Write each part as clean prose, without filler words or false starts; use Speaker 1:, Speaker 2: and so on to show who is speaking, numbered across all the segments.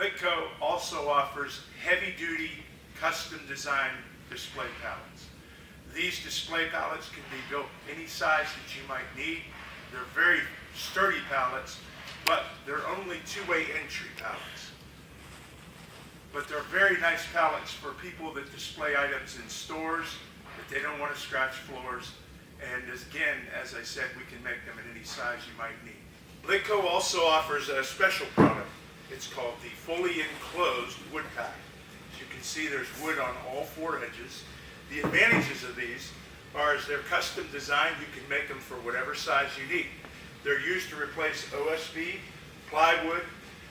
Speaker 1: Litco also offers heavy-duty, custom-designed display pallets. These display pallets can be built any size that you might need. They're very sturdy pallets, but they're only two-way entry pallets. But they're very nice pallets for people that display items in stores, that they don't want to scratch floors. And again, as I said, we can make them in any size you might need. Litco also offers a special product. It's called the fully enclosed wood pack. As you can see, there's wood on all four edges. The advantages of these are as they're custom designed, you can make them for whatever size you need. They're used to replace OSB, plywood,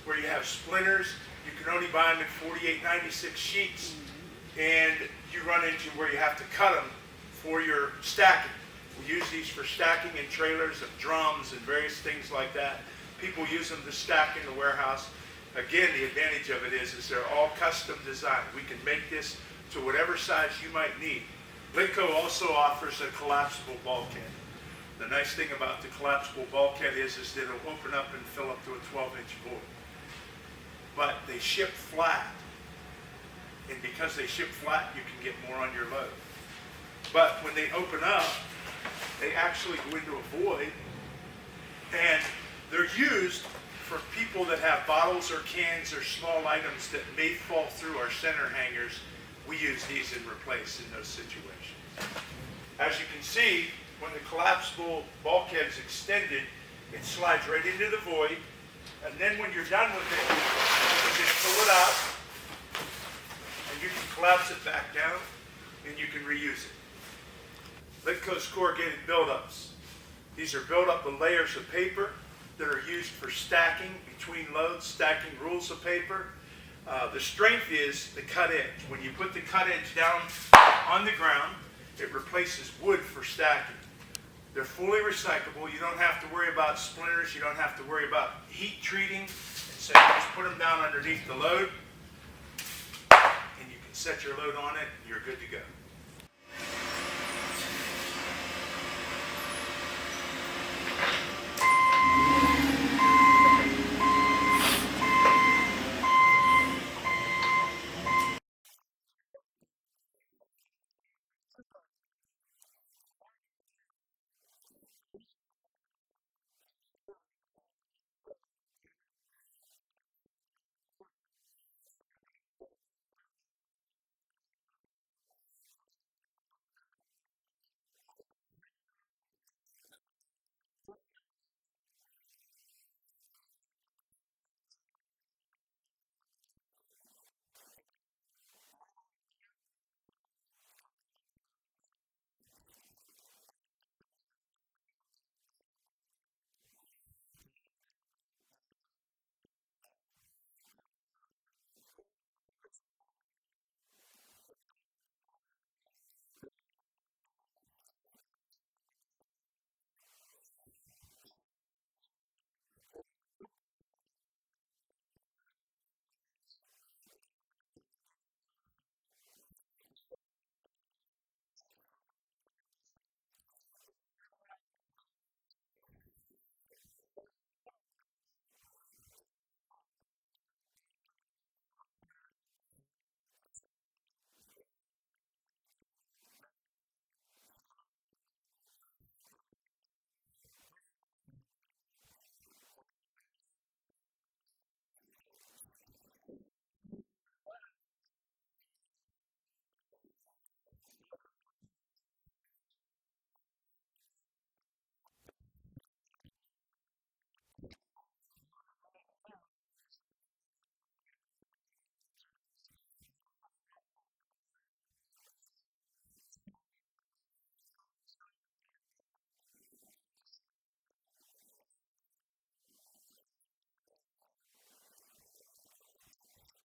Speaker 1: where you have splinters. You can only buy them in 4896 sheets, and you run into where you have to cut them for your stacking. We use these for stacking in trailers of drums and various things like that. People use them to stack in the warehouse. Again, the advantage of it is they're all custom designed. We can make this to whatever size you might need. Litco also offers a collapsible bulkhead. The nice thing about the collapsible bulkhead is that it'll open up and fill up to a 12-inch void. But they ship flat. And because they ship flat, you can get more on your load. But when they open up, they actually go into a void, and they're used for people that have bottles or cans or small items that may fall through our center hangers. We use these in replace in those situations. As you can see, when the collapsible bulkhead is extended, it slides right into the void, and then when you're done with it, you can just pull it out, and you can collapse it back down, and you can reuse it. Litco's corrugated buildups. These are built up of layers of paper that are used for stacking between loads, stacking rolls of paper. The strength is the cut edge. When you put the cut edge down on the ground, it replaces wood for stacking. They're fully recyclable. You don't have to worry about splinters. You don't have to worry about heat treating. And so you just put them down underneath the load, and you can set your load on it, and you're good to go.